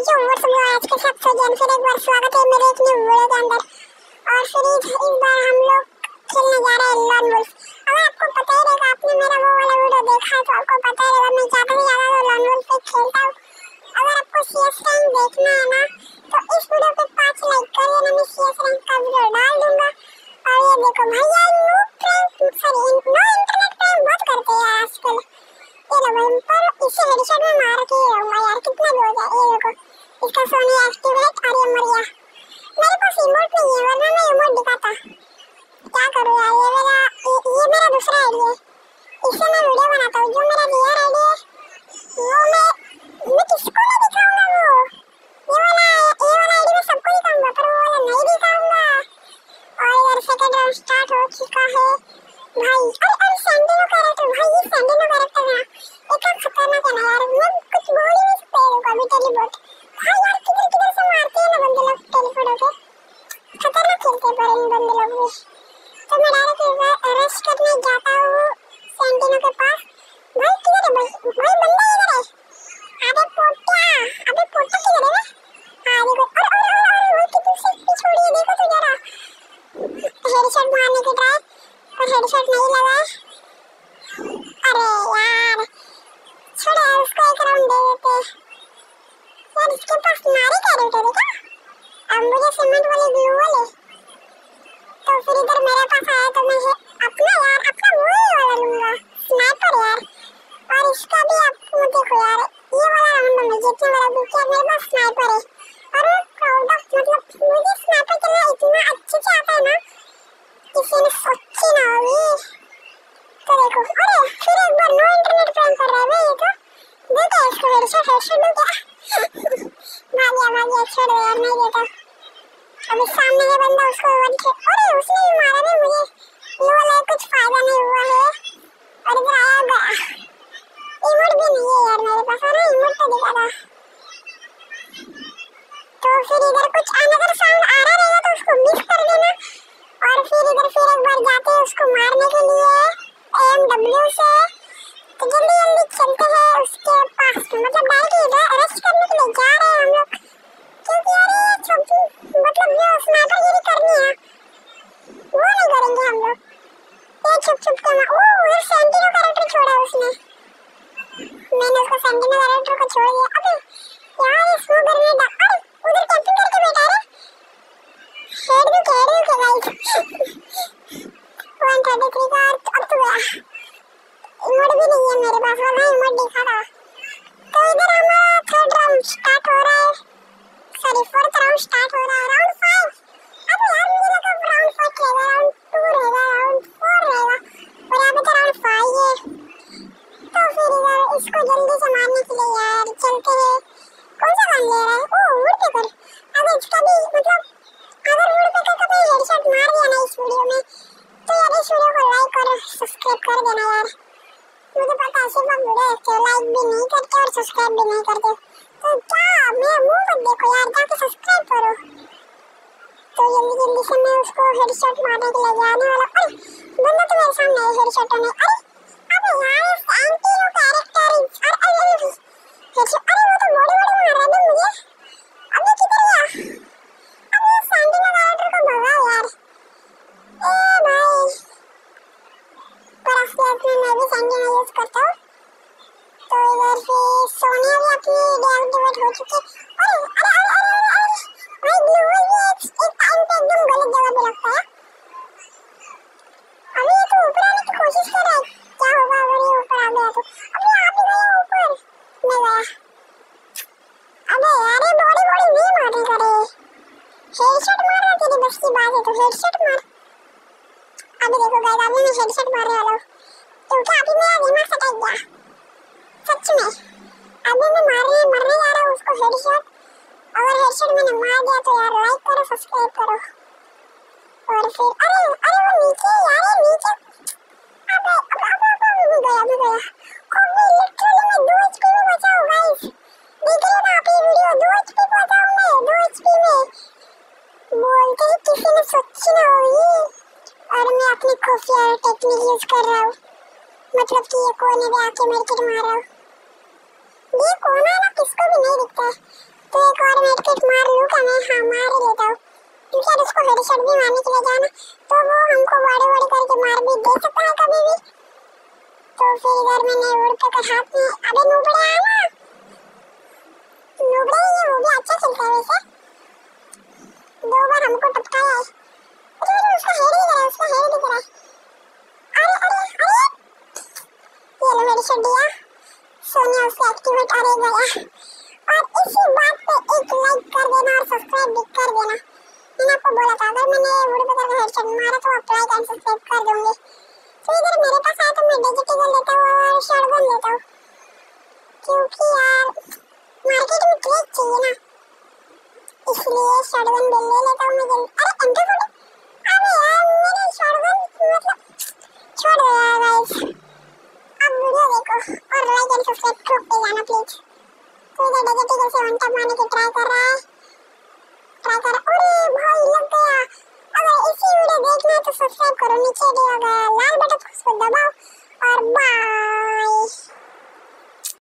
आज के साथ फिर एक बार स्वागत है मेरे एक न्यू वीडियो के अंदर। और फिर इस बार हम लोग खेलने जा रहे हैं लॉन वुल्फ। अगर आपको पता ही रहेगा, आपने मेरा वो वाला वीडियो देखा है तो आपको पता ही रहेगा मैं ज्यादा से ज्यादा तो लॉन वुल्फ पे खेलता हूँ। अगर आपको CS रैंक देखना है ना तो इस वीडियो पे 5 लाइक करिए ना, मैं CS रैंक का वीडियो डाल दूंगा। और ये देखो भैया नो इंटरनेट प्रैंक बहुत करते हैं आजकल। ये लो भाई, पर इसे हेडशॉट में मार के रहूंगा यार, कितना लोग है। ये देखो इसका सोनी एक्टिवेट और ये मर गया। मेरे पास इमोट नहीं है वरना मैं इमोट दिखाता। क्या करूँ यार, ये मेरा दूसरा आईडी है, इससे मैं वीडियो बनाता हूँ। जो मेरा रियल आईडी है वो मैं किसको नहीं दिखाऊंगा। वो ये वाला आईडी में सबको दिखाऊंगा, पर वो वाला नहीं दिखाऊंगा। और इधर सेकंड राउंड स्टार्ट हो चुका है भाई। अरे सैंडिनो कैरेक्टर भाई, ये सैंडिनो कैरेक्टर है इतना खतरनाक है ना यार, मैं कुछ बोल ही नहीं सकता। अभी टेलीपोर्ट भाई यार, किधर किधर से मारते हैं ना बंदे लोग टेलीपोर्ट होके, खतरनाक खेलते हैं पर इन बंदे लोग भी। तो मैं डायरेक्ट रश करने जाता हूँ सैंडिनो के पास। भाई किधर है भाई, बंदा इधर है। अबे पोटा किधर है? हाँ देखो, और वो कितनी से छोड़ी है, देखो तो जरा। हेडशॉट मारने की ट्राई पर हेडशॉट नहीं लगा। अरे यार छोड़ो, उसको एक राउंड दे देते यार। इसके पास मारे कैरेक्टर है क्या? अब मुझे सीमेंट वाली ग्लू वाले, तो फिर इधर मेरे पास आया तो मैं अपना वो वाला लूंगा स्नाइपर यार। और इसका भी आप देखो यार, ये वाला राउंड में जितने वाला भी किया मेरे पास स्नाइपर है। और वो प्राउड ऑफ, मतलब मुझे स्नाइपर चलना इतना अच्छे से आता है ना, किसी ने सोची ना होगी। तो देखो, अरे फिर एक बार नो इंटरनेट प्रैंक कर रहा है ये तो। देखो इसको हेडशॉट दो क्या? भाग गया, छोड़ दो यार, नहीं देता। अभी सामने का बंदा उसको वन किट, अरे उसने भी मारा नहीं मुझे। ये वाला कुछ फायदा नहीं हुआ है। और इधर आया गया, इमोट भी नहीं है यार मेरे पास, और इमोट तो दिखा था। तो फिर इधर कुछ अनदर साउंड आ रहा रहेगा तो उसको मिस कर देना। और फिर इधर फिर एक बार जाते हैं उसको मारने के लिए AMW से। तो जल्दी जल्दी चलते हैं उसके पास, मतलब डायरेक्ट रश करने के लिए जा रहे हैं हम लोग, क्योंकि यार ये छोटी मतलब जो स्नाइपरगिरी करनी है वो नहीं करेंगे हम लोग। ये छुप के उधर सैंडिनो कैरेक्टर छोड़ा उसने, मैंने उसको सैंडिनो कैरेक्टर को छोड़ दिया। अबे यार इसको घर में अरे उधर कैंपिंग करके बैठा है। हेड भी कह रही हूँ गाइस 133 का अब तो गया। इमोट भी नहीं है मेरे पास, वरना इमोट दिखा था। तो इधर हमारा थर्ड राउंड स्टार्ट हो रहा है, सॉरी फोर्थ राउंड स्टार्ट हो रहा है। राउंड 5, अब यार मुझे लगा राउंड 5 रहेगा, राउंड 2 रहेगा, राउंड 4 रहेगा, और यहाँ पे तो राउंड 5 है। तो फिर इधर इसको जल्दी से मारने के लिए यार चलते हैं। कौन सा गन ले रहा है? ओह वुडपेकर। अगर इसका भी मतलब अगर वुडपेकर का भी हेडशॉट मार दिया ना इस वीडियो में, तो यार इस वीडियो को लाइक और सब्सक्राइब कर देना यार। मुझे पता है सिर्फ आप वीडियो देखते हो, लाइक भी नहीं करते और सब्सक्राइब भी नहीं करते, तो क्या मेरा मुंह मत देखो यार, जाके सब्सक्राइब करो। तो जल्दी से मैं उसको हेडशॉट मारने के लिए जाने वाला। अरे बंदा तो मेरे सामने है, हेडशॉट नहीं। अबे यार सैंडिनो कैरेक्टर हेडशॉट, अरे वो तो बड़े मार रहा है मुझे। अबे किधर गया? अबे सैंडिनो कैरेक्टर को भगाओ यार। ए भाई पर असलियत में मैं भी सैंडिनो यूज करता हूँ। तो इधर से सोनिया भी अपनी डीएक्टिवेट हो चुकी है। अरे भाई ग्लू वॉल एक टाइम पे एकदम गलत जगह पे लगता है। अभी ये तो ऊपर आने की कोशिश कर रहा है, क्या होगा अगर ये ऊपर आ गया तो? अभी यहाँ पे गया ऊपर, मैं गया। अबे यार ये बॉडी नहीं मारने का रे, हेडशॉट मार रहा, तेरी बस की बात है तो हेडशॉट मार। अभी देखो गाइस, अभी मैं हेडशॉट मारने वाला हूँ, क्योंकि अभी मेरा दिमाग सटक गया सच में। अभी मैं मरने जा रहा हूँ उसको हेडशॉट। अगर हेडशॉट मैंने मार दिया तो यार लाइक करो, सब्सक्राइब करो। और फिर अरे वो नीचे यार, ये नीचे। अबे गया। अबे लिटरली मैं 2 HP में बचा हूँ गाइस, देख रहे हो ना आप ये वीडियो? 2 HP पे बचा हूँ मैं, 2 HP में। बोलते ही किसी ने सोची ना होगी। और मैं अपनी खुफिया टेक्निक यूज कर रहा हूँ, मतलब कि ये कोने पे आके मेरे को मार रहा हूँ। ये कोना ना किसको भी नहीं दिखता है, तो एक हाँ मार ही लेता हूँ, क्योंकि यार उसको हेडशॉट भी मारने के लिए जाना तो वो हमको बड़े बड़े करके मार भी दे सकता है कभी भी। तो फिर इधर मैंने उड़ कर हाथ में, अबे नुबड़े आना, नुबड़े ये वो भी अच्छा खेलता है वैसे, 2 बार हमको टपकाया है। अरे उसका हेड दिख रहा है, उसका हेड दिख रहा है। अरे अरे अरे ये लो हेडशॉट दिया, सोनिया उसका एक्टिवेट अरे गया। और इसी बात पे एक लाइक कर देना और सब्सक्राइब भी कर देना। मैंने आपको बोला था अगर मैंने वुड पेकर का हेडशॉट मारा तो आप लाइक एंड सब्सक्राइब कर दूंगी। तो इधर मेरे पास आया तो मैं डिजिटल लेता हूँ और शॉटगन लेता हूँ, क्योंकि यार मार्केट में क्रेज चाहिए ना, इसलिए शॉटगन भी ले लेता हूँ मैं जल्दी। अरे M240, अबे यार मेरा शॉटगन मतलब छोड़ दो यार गाइस। अब वीडियो देखो और लाइक एंड सब्सक्राइब ठोक के जाना प्लीज। तो इधर डिजिटल से वन टैप मारने की ट्राई कर रहा है, अरे भाई लग गया। अगर इसी वीडियो देखना है तो सब्सक्राइब करो, नीचे दिया गया लाल बटन को दबाओ और बाय।